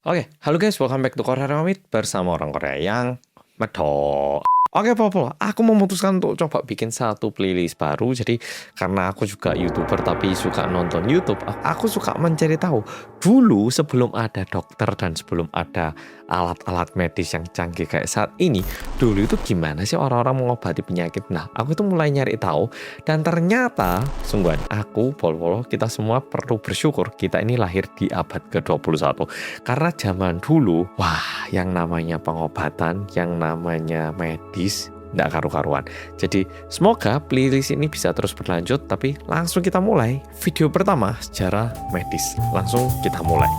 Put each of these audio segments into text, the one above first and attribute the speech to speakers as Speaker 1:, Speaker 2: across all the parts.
Speaker 1: Oke, halo guys, welcome back to Korea Ramit bersama orang Korea yang medok. Oke, Popol, aku memutuskan untuk coba bikin satu playlist baru. Jadi, karena aku juga YouTuber tapi suka nonton YouTube, aku suka mencari tahu. Dulu sebelum ada dokter dan sebelum ada alat-alat medis yang canggih kayak saat ini, dulu itu gimana sih orang-orang mengobati penyakit? Nah, aku itu mulai nyari tahu dan ternyata sungguhan aku, Pol-Pol, kita semua perlu bersyukur kita ini lahir di abad ke-21. Karena zaman dulu, wah, yang namanya pengobatan, yang namanya medis, nggak karu-karuan. Jadi semoga playlist ini bisa terus berlanjut, tapi langsung kita mulai. Video pertama, sejarah medis. Langsung kita mulai.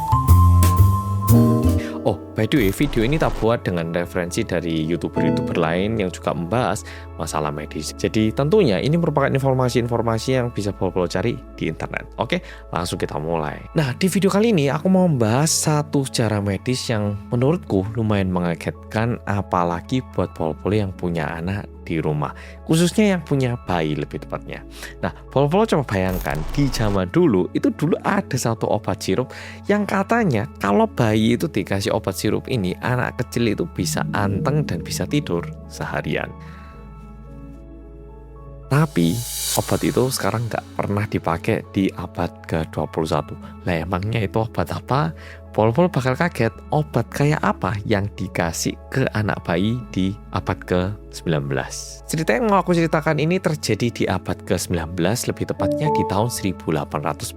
Speaker 1: Oh, by the way, video ini tak buat dengan referensi dari YouTuber-YouTuber lain yang juga membahas masalah medis. Jadi tentunya ini merupakan informasi-informasi yang bisa Pol-Pol cari di internet. Oke, langsung kita mulai. Nah, di video kali ini aku mau membahas satu cara medis yang menurutku lumayan mengagetkan, apalagi buat Pol-Pol yang punya anak di rumah, khususnya yang punya bayi lebih tepatnya. Nah, Pol-Pol coba bayangkan di zaman dulu ada satu obat sirup yang katanya kalau bayi itu dikasih obat sirup ini, anak kecil itu bisa anteng dan bisa tidur seharian. Tapi obat itu sekarang nggak pernah dipakai di abad ke-21. Lah emangnya itu obat apa? Pol-Pol bakal kaget, obat kayak apa yang dikasih ke anak bayi di abad ke-19. Cerita yang mau aku ceritakan ini terjadi di abad ke-19, lebih tepatnya di tahun 1849.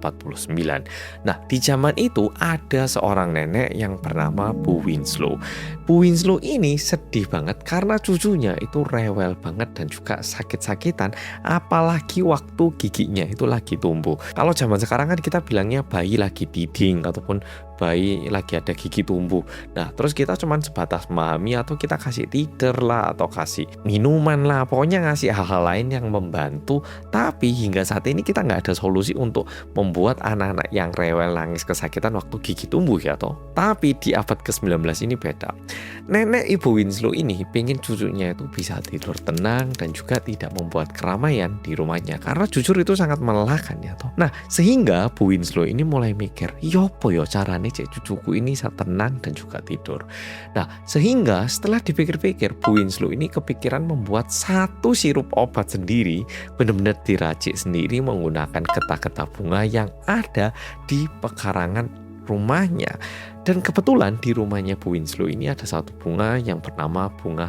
Speaker 1: Nah, di zaman itu ada seorang nenek yang bernama Bu Winslow. Bu Winslow ini sedih banget karena cucunya itu rewel banget dan juga sakit-sakitan, apalagi waktu giginya itu lagi tumbuh. Kalau zaman sekarang kan kita bilangnya bayi lagi diding ataupun bayi lagi ada gigi tumbuh. Nah, terus kita cuman sebatas memahami atau kita kasih tidur lah atau kasih minuman lah, pokoknya ngasih hal-hal lain yang membantu. Tapi hingga saat ini kita nggak ada solusi untuk membuat anak-anak yang rewel nangis kesakitan waktu gigi tumbuh ya toh. Tapi di abad ke-19 ini beda. Nenek Ibu Winslow ini pengen cucunya itu bisa tidur tenang dan juga tidak membuat keramaian di rumahnya, karena jujur itu sangat melelahkan ya toh. Nah, sehingga Bu Winslow ini mulai mikir, yopo yo caranya cek cucuku ini bisa tenang dan juga tidur. Nah, sehingga setelah dipikir-pikir, Bu Winslow ini kepikiran membuat satu sirup obat sendiri, benar-benar diracik sendiri menggunakan getah-getah bunga yang ada di pekarangan rumahnya. Dan kebetulan di rumahnya Bu Winslow ini ada satu bunga yang bernama bunga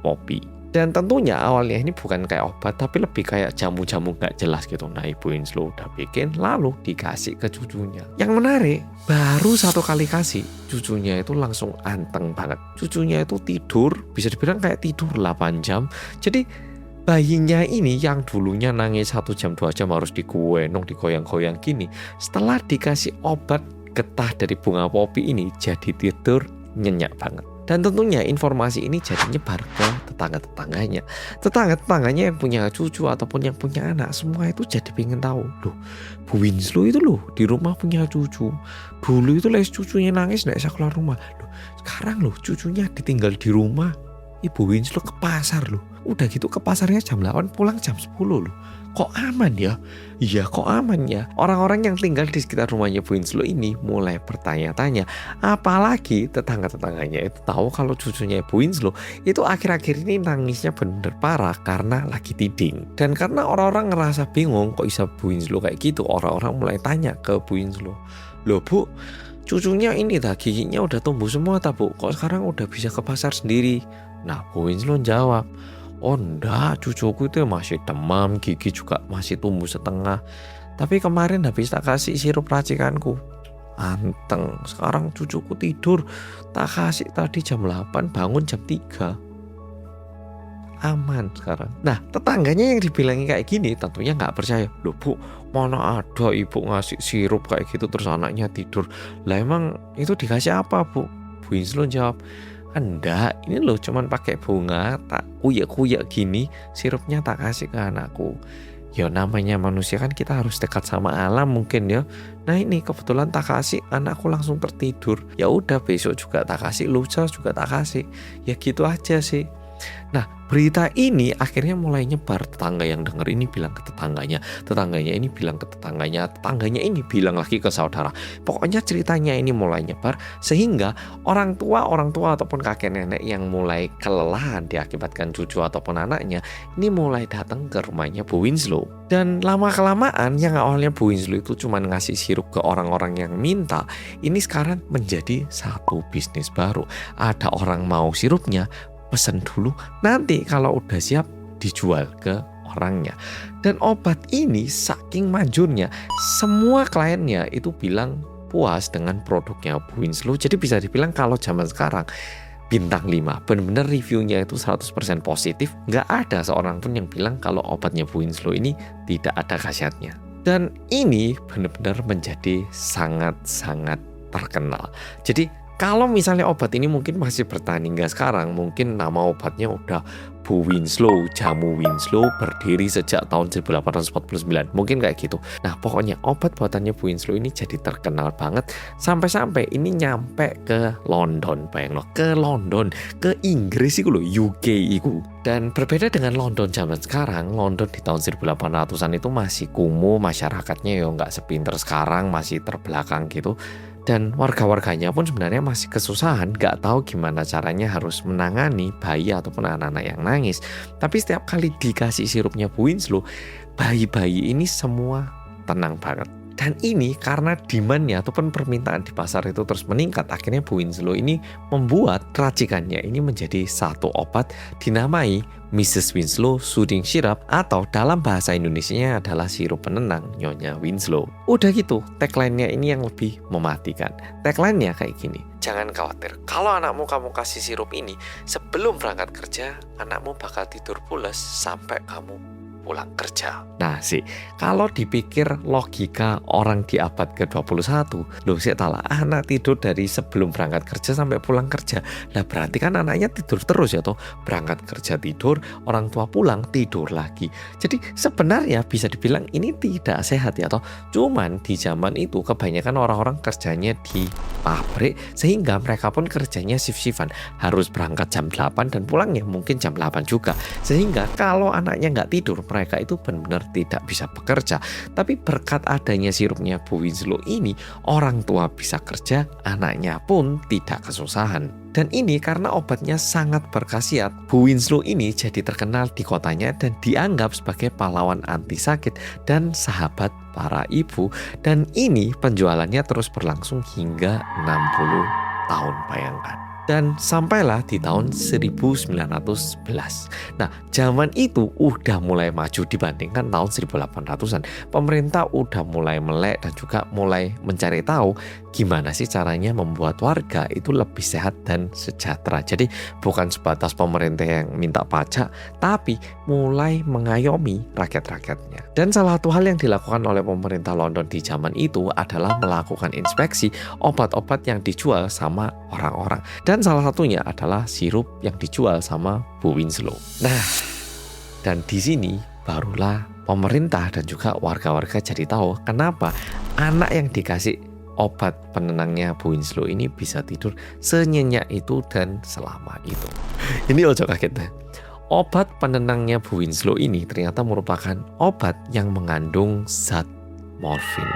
Speaker 1: poppy. Dan tentunya awalnya ini bukan kayak obat, tapi lebih kayak jamu-jamu gak jelas gitu. Nah, Ibu Winslow udah bikin, lalu dikasih ke cucunya. Yang menarik, baru satu kali kasih, cucunya itu langsung anteng banget. Cucunya itu tidur, bisa dibilang kayak tidur 8 jam. Jadi bayinya ini yang dulunya nangis 1 jam 2 jam harus diguenong, digoyang-goyang gini, setelah dikasih obat getah dari bunga poppy ini, jadi tidur nyenyak banget. Dan tentunya informasi ini jadi nyebar ke tetangga-tetangganya. Tetangga-tetangganya yang punya cucu ataupun yang punya anak, semua itu jadi pengen tahu. Loh, Bu Winslow itu loh di rumah punya cucu. Dulu itu les cucunya nangis nggak bisa keluar rumah. Loh, sekarang loh cucunya ditinggal di rumah. Ibu Winslow ke pasar loh. Udah gitu ke pasarnya jam 8, pulang jam 10 loh. Kok aman ya? Iya, kok aman ya? Orang-orang yang tinggal di sekitar rumahnya Bu Winslow ini mulai bertanya-tanya. Apalagi tetangga-tetangganya itu tahu kalau cucunya Bu Winslow itu akhir-akhir ini nangisnya bener parah karena lagi tiding. Dan karena orang-orang ngerasa bingung kok bisa Bu Winslow kayak gitu, orang-orang mulai tanya ke Bu Winslow. Loh Bu, cucunya ini dah giginya udah tumbuh semua tak Bu? Kok sekarang udah bisa ke pasar sendiri? Nah, Bu Winslow jawab, oh enggak, cucuku itu masih demam, gigi juga masih tumbuh setengah. Tapi kemarin habis tak kasih sirup racikanku, anteng. Sekarang cucuku tidur, tak kasih tadi jam 8, bangun jam 3. Aman sekarang. Nah, tetangganya yang dibilangi kayak gini tentunya nggak percaya. Loh Bu, mana ada ibu ngasih sirup kayak gitu terus anaknya tidur. Lah emang itu dikasih apa Bu? Bu Winslow jawab, enggak, ini loh cuman pakai bunga, tak kuyak-kuyak gini, sirupnya tak kasih ke anakku. Ya namanya manusia kan kita harus dekat sama alam mungkin ya. Nah ini kebetulan tak kasih, anakku langsung tertidur. Ya udah besok juga tak kasih, lusa juga tak kasih. Ya gitu aja sih. Nah, berita ini akhirnya mulai nyebar, tetangga yang denger ini bilang ke tetangganya ini bilang ke tetangganya ini bilang lagi ke saudara. Pokoknya ceritanya ini mulai nyebar sehingga orang tua ataupun kakek nenek yang mulai kelelahan diakibatkan cucu ataupun anaknya ini mulai datang ke rumahnya Bu Winslow. Dan lama-kelamaan yang awalnya Bu Winslow itu cuma ngasih sirup ke orang-orang yang minta, ini sekarang menjadi satu bisnis baru. Ada orang mau sirupnya, pesen dulu, nanti kalau udah siap dijual ke orangnya. Dan obat ini saking manjurnya, semua kliennya itu bilang puas dengan produknya Bu Winslow. Jadi bisa dibilang kalau zaman sekarang bintang 5, benar-benar reviewnya itu 100% positif. Nggak ada seorang pun yang bilang kalau obatnya Bu Winslow ini tidak ada khasiatnya. Dan ini benar-benar menjadi sangat-sangat terkenal. Jadi kalau misalnya obat ini mungkin masih bertahan hingga sekarang, mungkin nama obatnya udah Bu Winslow, jamu Winslow, berdiri sejak tahun 1849, mungkin kayak gitu. Nah pokoknya obat buatannya Bu Winslow ini jadi terkenal banget, sampai-sampai ini nyampe ke London, bayang loh, ke London, ke Inggris itu loh, UK itu. Dan berbeda dengan London zaman sekarang, London di tahun 1800-an itu masih kumuh, masyarakatnya ya nggak sepinter sekarang, masih terbelakang gitu. Dan warga-warganya pun sebenarnya masih kesusahan, gak tahu gimana caranya harus menangani bayi ataupun anak-anak yang nangis. Tapi setiap kali dikasih sirupnya Bu Winslow, bayi-bayi ini semua tenang banget. Dan ini karena demand-nya ataupun permintaan di pasar itu terus meningkat, akhirnya Bu Winslow ini membuat racikannya ini menjadi satu obat dinamai Mrs. Winslow Soothing Syrup, atau dalam bahasa Indonesianya adalah sirup penenang Nyonya Winslow. Udah gitu, tagline-nya ini yang lebih mematikan. Tagline-nya kayak gini, jangan khawatir, kalau anakmu kamu kasih sirup ini, sebelum berangkat kerja, anakmu bakal tidur pules sampai kamu pulang kerja. Nah sih, kalau dipikir logika orang di abad ke-21, loh saya salah, anak tidur dari sebelum berangkat kerja sampai pulang kerja. Lah berarti kan anaknya tidur terus ya toh, berangkat kerja tidur, orang tua pulang tidur lagi. Jadi sebenarnya bisa dibilang ini tidak sehat ya toh. Cuman di zaman itu kebanyakan orang-orang kerjanya di pabrik, sehingga mereka pun kerjanya shift-shiftan, harus berangkat jam 8 dan pulangnya mungkin jam 8 juga. Sehingga kalau anaknya nggak tidur, mereka itu benar-benar tidak bisa bekerja. Tapi berkat adanya sirupnya Bu Winslow ini, orang tua bisa kerja, anaknya pun tidak kesusahan. Dan ini karena obatnya sangat berkhasiat, Bu Winslow ini jadi terkenal di kotanya dan dianggap sebagai pahlawan anti sakit dan sahabat para ibu. Dan ini penjualannya terus berlangsung hingga 60 tahun, bayangkan. Dan sampailah di tahun 1911. Nah, zaman itu udah mulai maju dibandingkan tahun 1800-an. Pemerintah udah mulai melek dan juga mulai mencari tahu gimana sih caranya membuat warga itu lebih sehat dan sejahtera. Jadi bukan sebatas pemerintah yang minta pajak, tapi mulai mengayomi rakyat-rakyatnya. Dan salah satu hal yang dilakukan oleh pemerintah London di zaman itu adalah melakukan inspeksi obat-obat yang dijual sama orang-orang. Dan salah satunya adalah sirup yang dijual sama Bu Winslow. Nah, dan di sini barulah pemerintah dan juga warga-warga jadi tahu kenapa anak yang dikasih obat penenangnya Bu Winslow ini bisa tidur senyenyak itu dan selama itu. Ini ojo kaget deh. Obat penenangnya Bu Winslow ini ternyata merupakan obat yang mengandung zat morfin.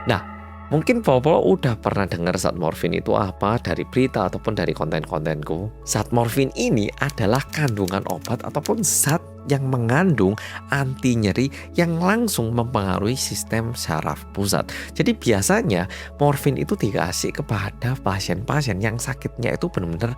Speaker 1: Nah, mungkin Bapak udah pernah dengar zat morfin itu apa dari berita ataupun dari konten-kontenku. Zat morfin ini adalah kandungan obat ataupun zat yang mengandung anti nyeri yang langsung mempengaruhi sistem saraf pusat. Jadi biasanya morfin itu dikasih kepada pasien-pasien yang sakitnya itu benar-benar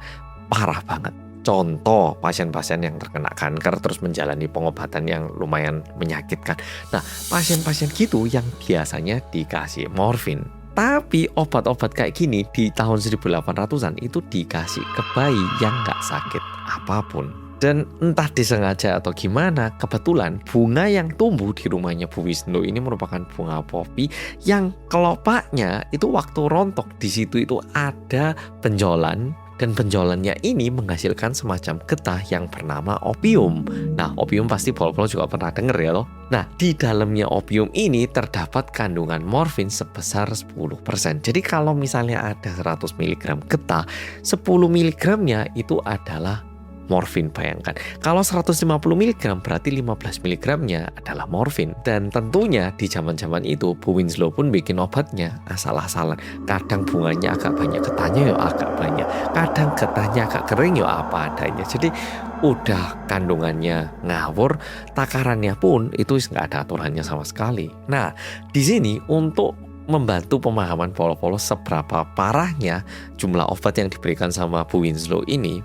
Speaker 1: parah banget. Contoh pasien-pasien yang terkena kanker terus menjalani pengobatan yang lumayan menyakitkan. Nah, pasien-pasien gitu yang biasanya dikasih morfin. Tapi obat-obat kayak gini di tahun 1800-an itu dikasih ke bayi yang gak sakit apapun. Dan entah disengaja atau gimana, kebetulan bunga yang tumbuh di rumahnya Bu Winslow ini merupakan bunga popi yang kelopaknya itu waktu rontok di situ itu ada benjolan. Dan benjolannya ini menghasilkan semacam getah yang bernama opium. Nah, opium pasti Pol-Pol juga pernah denger ya loh. Nah, di dalamnya opium ini terdapat kandungan morfin sebesar 10%. Jadi kalau misalnya ada 100 mg getah, 10 mg-nya itu adalah morfin, bayangkan. Kalau 150 mg berarti 15 mg-nya adalah morfin. Dan tentunya di zaman-zaman itu Bu Winslow pun bikin obatnya asal-asalan. Kadang bunganya agak banyak, getahnya ya agak banyak. Kadang getahnya agak kering ya apa adanya. Jadi udah kandungannya ngawur, takarannya pun itu nggak ada aturannya sama sekali. Nah, di sini untuk membantu pemahaman polos-polos seberapa parahnya jumlah obat yang diberikan sama Bu Winslow ini,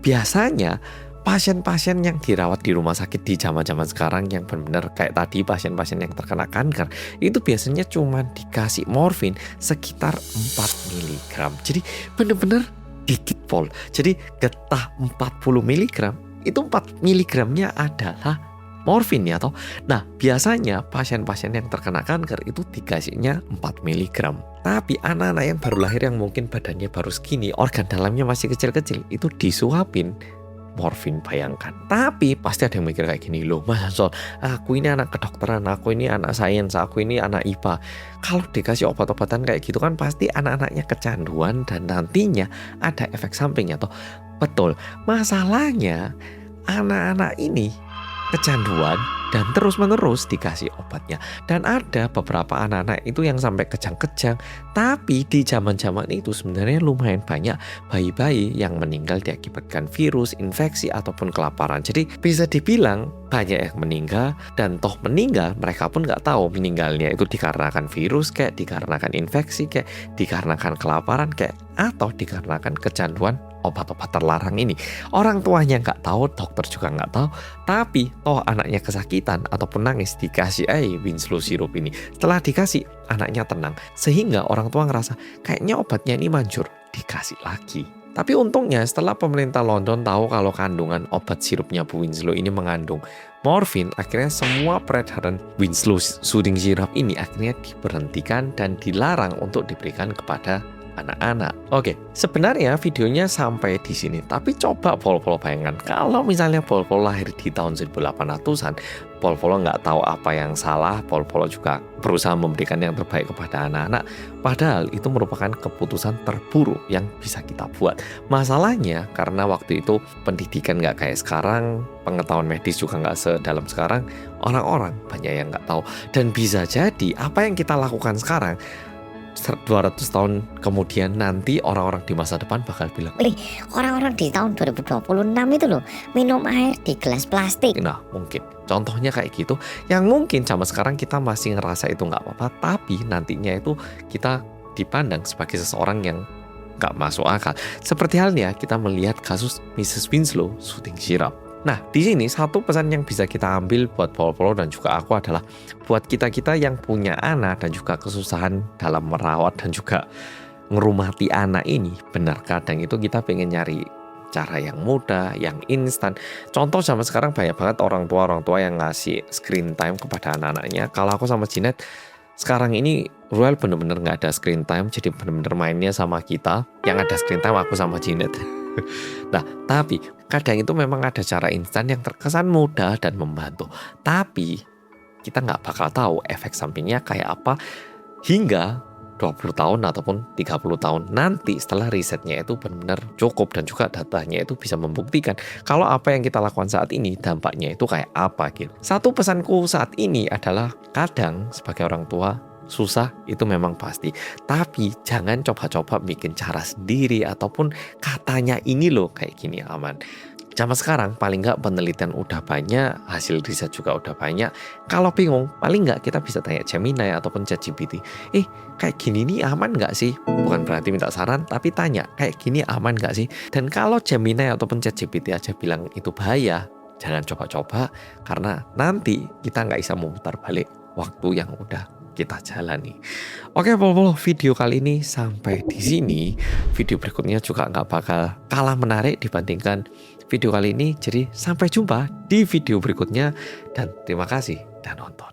Speaker 1: biasanya pasien-pasien yang dirawat di rumah sakit di zaman-zaman sekarang yang benar-benar kayak tadi pasien-pasien yang terkena kanker itu biasanya cuma dikasih morfin sekitar 4 mg. Jadi benar-benar dikit pol. Jadi getah 40 mg itu 4 mg-nya adalah morfin ya toh. Nah, biasanya pasien-pasien yang terkena kanker itu dikasihnya 4 mg. Tapi anak-anak yang baru lahir yang mungkin badannya baru segini, organ dalamnya masih kecil-kecil, itu disuapin morfin, bayangkan. Tapi pasti ada yang mikir kayak gini, loh Mas Ansol, aku ini anak kedokteran, aku ini anak sains, aku ini anak IPA. Kalau dikasih obat-obatan kayak gitu kan pasti anak-anaknya kecanduan dan nantinya ada efek sampingnya toh. Betul, masalahnya anak-anak ini kecanduan dan terus-menerus dikasih obatnya. Dan ada beberapa anak-anak itu yang sampai kejang-kejang. Tapi di zaman-zaman itu sebenarnya lumayan banyak bayi-bayi yang meninggal diakibatkan virus, infeksi, ataupun kelaparan. Jadi bisa dibilang banyak yang meninggal, dan toh meninggal mereka pun nggak tahu meninggalnya itu dikarenakan virus, kayak dikarenakan infeksi, kayak dikarenakan kelaparan, kayak atau dikarenakan kecanduan obat-obat terlarang ini. Orang tuanya nggak tahu, dokter juga nggak tahu, tapi toh anaknya kesakitan ataupun nangis dikasih Winslow sirup ini. Setelah dikasih, anaknya tenang, sehingga orang tua ngerasa kayaknya obatnya ini manjur, dikasih lagi. Tapi untungnya setelah pemerintah London tahu kalau kandungan obat sirupnya Bu Winslow ini mengandung morfin, akhirnya semua peredaran Winslow soothing syrup ini akhirnya diberhentikan dan dilarang untuk diberikan kepada anak-anak. Oke, sebenarnya videonya sampai di sini. Tapi coba Pol-Pol bayangkan, kalau misalnya Pol-Pol lahir di tahun 1800-an, Pol-Pol nggak tahu apa yang salah, Pol-Pol juga berusaha memberikan yang terbaik kepada anak-anak. Padahal itu merupakan keputusan terburuk yang bisa kita buat. Masalahnya karena waktu itu pendidikan nggak kayak sekarang, pengetahuan medis juga nggak sedalam sekarang, orang-orang banyak yang nggak tahu. Dan bisa jadi apa yang kita lakukan sekarang 200 tahun kemudian nanti orang-orang di masa depan bakal bilang,
Speaker 2: orang-orang di tahun 2026 itu loh minum air di gelas plastik.
Speaker 1: nah mungkin contohnya kayak gitu, yang mungkin sama sekarang kita masih ngerasa itu nggak apa-apa, tapi nantinya itu kita dipandang sebagai seseorang yang nggak masuk akal. Seperti halnya kita melihat kasus Mrs. Winslow soothing syrup. Nah, di sini satu pesan yang bisa kita ambil buat Pol-Pol dan juga aku adalah buat kita-kita yang punya anak dan juga kesusahan dalam merawat dan juga ngerumati anak ini. Benar, kadang itu kita pengen nyari cara yang mudah, yang instan. Contoh zaman sekarang banyak banget orang tua yang ngasih screen time kepada anak-anaknya. Kalau aku sama Jinet sekarang ini Ruel bener-bener nggak ada screen time, jadi bener-bener mainnya sama kita. Yang ada screen time aku sama Jinet. Nah, tapi kadang itu memang ada cara instan yang terkesan mudah dan membantu. Tapi kita nggak bakal tahu efek sampingnya kayak apa hingga 20 tahun ataupun 30 tahun nanti setelah risetnya itu benar-benar cukup dan juga datanya itu bisa membuktikan kalau apa yang kita lakukan saat ini dampaknya itu kayak apa gitu. Satu pesanku saat ini adalah kadang sebagai orang tua susah itu memang pasti, tapi jangan coba-coba bikin cara sendiri ataupun katanya ini loh kayak gini aman. Zaman sekarang paling nggak penelitian udah banyak, hasil riset juga udah banyak. Kalau bingung paling nggak kita bisa tanya Gemini ataupun ChatGPT. Kayak gini nih aman nggak sih? Bukan berarti minta saran, tapi tanya kayak gini aman nggak sih? Dan kalau Gemini ataupun ChatGPT aja bilang itu bahaya, jangan coba-coba karena nanti kita nggak bisa memutar balik waktu yang udah kita jalani. Oke, Pol-Pol, video kali ini sampai di sini. Video berikutnya juga nggak bakal kalah menarik dibandingkan video kali ini. Jadi sampai jumpa di video berikutnya dan terima kasih dan nonton.